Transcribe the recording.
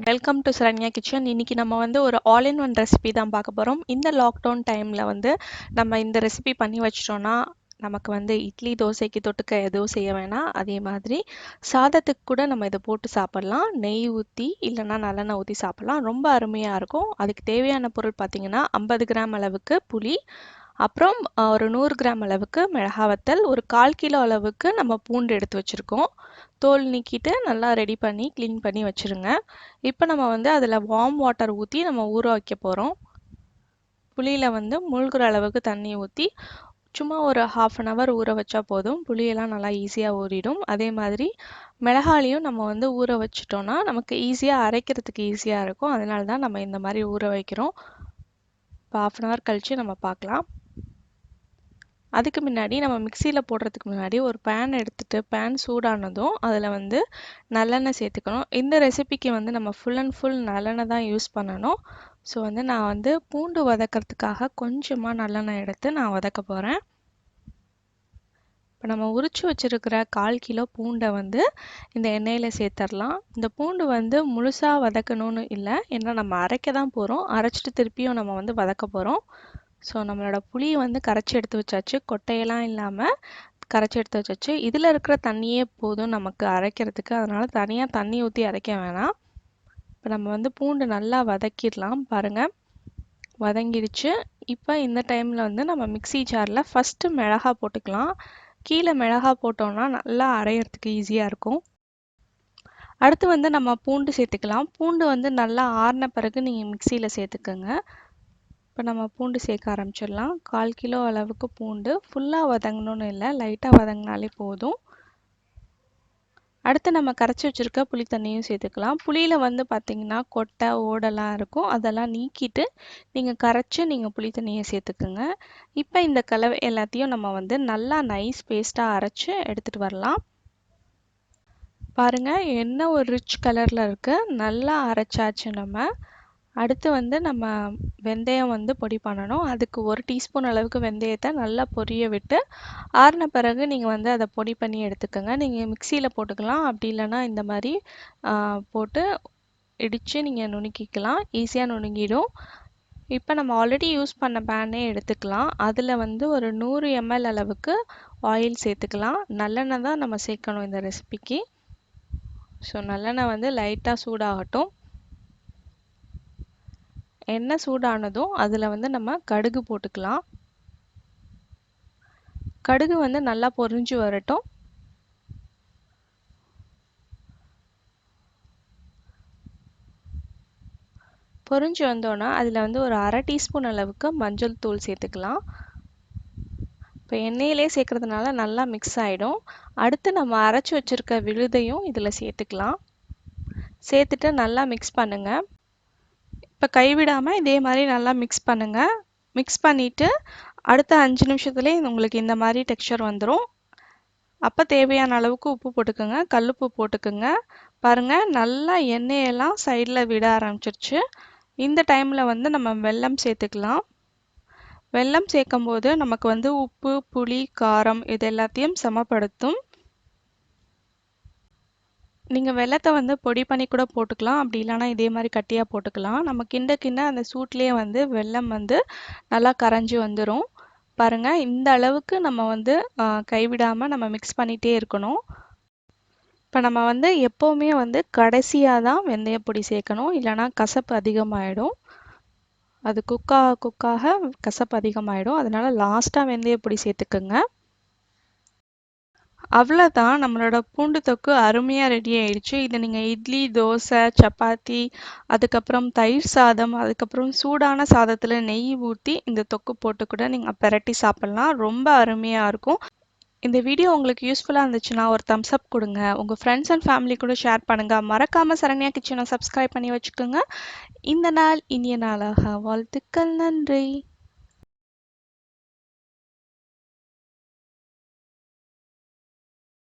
Welcome to Saranya kitchen. இன்னைக்கு நம்ம வந்து ஒரு ஆல் இன் ஒன் ரெசிபி தான் பார்க்க போகிறோம். இந்த லாக்டவுன் டைமில் வந்து நம்ம இந்த ரெசிபி பண்ணி வச்சிட்டோன்னா நமக்கு வந்து இட்லி தோசைக்கு தொட்டுக்க எதுவும் செய்ய வேணாம். அதே மாதிரி சாதத்துக்கு கூட நம்ம இதை போட்டு சாப்பிட்லாம். நெய் ஊற்றி இல்லைன்னா நல்லெண்ணெய் ஊற்றி சாப்பிட்லாம். ரொம்ப அருமையாக இருக்கும். அதுக்கு தேவையான பொருள் பார்த்திங்கன்னா 50 கிராம் அளவுக்கு புளி, அப்புறம் ஒரு 100 கிராம் அளவுக்கு மிளகா வத்தல், ஒரு 1/4 கிலோ அளவுக்கு நம்ம பூண்டு எடுத்து வச்சுருக்கோம். தோல் நீக்கிட்டு நல்லா ரெடி பண்ணி க்ளீன் பண்ணி வச்சுருங்க. இப்போ நம்ம வந்து அதில் வார்ம் வாட்டர் ஊற்றி நம்ம ஊற வைக்க போகிறோம். புளியில் வந்து மூழ்கிற அளவுக்கு தண்ணி ஊற்றி சும்மா ஒரு 1/2 அன் ஹவர் ஊற வச்சா போதும். புளியெல்லாம் நல்லா ஈஸியாக ஊறிடும். அதே மாதிரி மிளகாலையும் நம்ம வந்து ஊற வச்சிட்டோன்னா நமக்கு ஈஸியாக அரைக்கிறதுக்கு ஈஸியாக இருக்கும். அதனால தான் நம்ம இந்த மாதிரி ஊற வைக்கிறோம். இப்போ 1/2 அன் ஹவர் கழித்து நம்ம பார்க்கலாம். அதுக்கு முன்னாடி நம்ம மிக்சியில் போடுறதுக்கு முன்னாடி ஒரு பேன் எடுத்துகிட்டு பேன் சூடானதும் அதில் வந்து நல்லெண்ணெய் சேர்த்துக்கணும். இந்த ரெசிபிக்கு வந்து நம்ம ஃபுல் அண்ட் ஃபுல் நல்லெண்ணெய் தான் யூஸ் பண்ணணும். ஸோ வந்து நான் வந்து பூண்டு வதக்கிறதுக்காக கொஞ்சமாக நல்லெண்ணெய் எடுத்து நான் வதக்க போகிறேன். இப்போ நம்ம உரிச்சு வச்சுருக்கிற 1/4 கிலோ பூண்டை வந்து இந்த எண்ணெயில் சேர்த்துடலாம். இந்த பூண்டு வந்து முழுசாக வதக்கணும்னு இல்லை, ஏன்னா நம்ம அரைக்க தான் போகிறோம். அரைச்சிட்டு திருப்பியும் நம்ம வந்து வதக்க போகிறோம். ஸோ நம்மளோட புளியை வந்து கரைச்சி எடுத்து வச்சாச்சு. கொட்டையெல்லாம் இல்லாமல் கரைச்சி எடுத்து வச்சாச்சு. இதில் இருக்கிற தண்ணியே போதும் நமக்கு அரைக்கிறதுக்கு. அதனால் தனியாக தண்ணி ஊற்றி அரைக்க வேணாம். இப்போ நம்ம வந்து பூண்டு நல்லா வதக்கிடலாம். பாருங்கள், வதங்கிடுச்சு. இப்போ இந்த டைமில் வந்து நம்ம மிக்சி ஜாரில் ஃபஸ்ட்டு மிளகா போட்டுக்கலாம். கீழே மிளகா போட்டோம்னா நல்லா அரைகிறதுக்கு ஈஸியாக இருக்கும். அடுத்து வந்து நம்ம பூண்டு சேர்த்துக்கலாம். பூண்டு வந்து நல்லா ஆறின பிறகு நீங்கள் மிக்சியில் சேர்த்துக்கோங்க. இப்போ நம்ம பூண்டு சேர்க்க ஆரம்பிச்சிடலாம். 1/4 கிலோ அளவுக்கு பூண்டு. ஃபுல்லாக வதங்கணும்னு இல்லை, லைட்டாக வதங்கினாலே போதும். அடுத்து நம்ம கரைச்சி வச்சுருக்க புளி தண்ணியும் சேர்த்துக்கலாம். புளியில் வந்து பார்த்திங்கன்னா கொட்டை ஓடெல்லாம் இருக்கும். அதெல்லாம் நீக்கிட்டு நீங்கள் கரைச்சி நீங்கள் புளி தண்ணியை சேர்த்துக்குங்க. இப்போ இந்த கலவை எல்லாத்தையும் நம்ம வந்து நல்லா நைஸ் பேஸ்ட்டாக அரைச்சி எடுத்துகிட்டு வரலாம். பாருங்கள், என்ன ஒரு ரிச் கலரில் இருக்குது. நல்லா அரைச்சாச்சு நம்ம. அடுத்து வந்து நம்ம வெந்தயம் வந்து பொடி பண்ணணும். அதுக்கு 1 டீஸ்பூன் அளவுக்கு வெந்தயத்தை நல்லா பொரிய விட்டு ஆறின பிறகு நீங்கள் வந்து அதை பொடி பண்ணி எடுத்துக்கோங்க. நீங்கள் மிக்சியில் போட்டுக்கலாம், அப்படி இல்லைன்னா இந்த மாதிரி போட்டு இடித்து நீங்கள் நுணுக்கிக்கலாம். ஈஸியாக நுணுங்கிடும். இப்போ நம்ம ஆல்ரெடி யூஸ் பண்ண பேனே எடுத்துக்கலாம். அதில் வந்து ஒரு 100 ml அளவுக்கு ஆயில் சேர்த்துக்கலாம். நல்லெண்ணெய் தான் நம்ம சேர்க்கணும் இந்த ரெசிபிக்கு. ஸோ நல்லெண்ணெய் வந்து லைட்டாக சூடாகட்டும். எண்ணெய் சூடானதும் அதில் வந்து நம்ம கடுகு போட்டுக்கலாம். கடுகு வந்து நல்லா பொரிஞ்சு வரட்டும். பொரிஞ்சு வந்தோன்னா அதில் வந்து ஒரு 1/2 டீஸ்பூன் அளவுக்கு மஞ்சள் தூள் சேர்த்துக்கலாம். இப்போ எண்ணெயிலே சேர்க்கறதுனால நல்லா மிக்ஸ் ஆகிடும். அடுத்து நம்ம அரைச்சி வச்சுருக்க விழுதையும் இதில் சேர்த்துக்கலாம். சேர்த்துட்டு நல்லா மிக்ஸ் பண்ணுங்கள். இப்போ கைவிடாமல் இதே மாதிரி நல்லா மிக்ஸ் பண்ணுங்கள். மிக்ஸ் பண்ணிவிட்டு அடுத்த 5 நிமிஷத்துலேயே உங்களுக்கு இந்த மாதிரி டெக்ஸ்சர் வந்துடும். அப்போ தேவையான அளவுக்கு உப்பு போட்டுக்கோங்க, கல்லுப்பு போட்டுக்கோங்க. பாருங்கள், நல்லா எண்ணெயெல்லாம் சைடில் விட ஆரம்பிச்சிருச்சு. இந்த டைமில் வந்து நம்ம வெல்லம் சேர்த்துக்கலாம். வெல்லம் சேர்க்கும்போது நமக்கு வந்து உப்பு, புளி, காரம் இது எல்லாத்தையும் சமப்படுத்தும். நீங்கள் வெல்லத்தை வந்து பொடி பண்ணி கூட போட்டுக்கலாம், அப்படி இல்லைனா இதே மாதிரி கட்டியாக போட்டுக்கலாம். நம்ம கிண்ட கிண்ட அந்த சூட்லேயே வந்து வெல்லம் வந்து நல்லா கரைஞ்சி வந்துடும். பாருங்கள், இந்த அளவுக்கு நம்ம வந்து கைவிடாமல் நம்ம மிக்ஸ் பண்ணிகிட்டே இருக்கணும். இப்போ நம்ம வந்து எப்போவுமே வந்து கடைசியாக தான் வெந்தயப்பொடி சேர்க்கணும், இல்லைனா கசப்பு அதிகமாகிடும். அது குக்காக கசப்பு அதிகமாகிடும். அதனால் லாஸ்ட்டாக வெந்தயப்பொடி சேர்த்துக்குங்க. அவ்வளோதான், நம்மளோட பூண்டு தொக்கு அருமையாக ரெடி ஆயிடுச்சு. இதை நீங்கள் இட்லி, தோசை, சப்பாத்தி, அதுக்கப்புறம் தயிர் சாதம், அதுக்கப்புறம் சூடான சாதத்தில் நெய் ஊற்றி இந்த தொக்கு போட்டு கூட நீங்கள் பெரட்டி சாப்பிட்லாம். ரொம்ப அருமையாக இருக்கும். இந்த வீடியோ உங்களுக்கு யூஸ்ஃபுல்லாக இருந்துச்சுன்னா ஒரு தம்ஸ் அப் கொடுங்க. உங்கள் ஃப்ரெண்ட்ஸ் அண்ட் ஃபேமிலி கூட ஷேர் பண்ணுங்கள். மறக்காமல் சரண்யா கிச்சனை சப்ஸ்கிரைப் பண்ணி வச்சுக்கோங்க. இந்த நாள் இனிய நாளாக வாழ்த்துக்கள். நன்றி.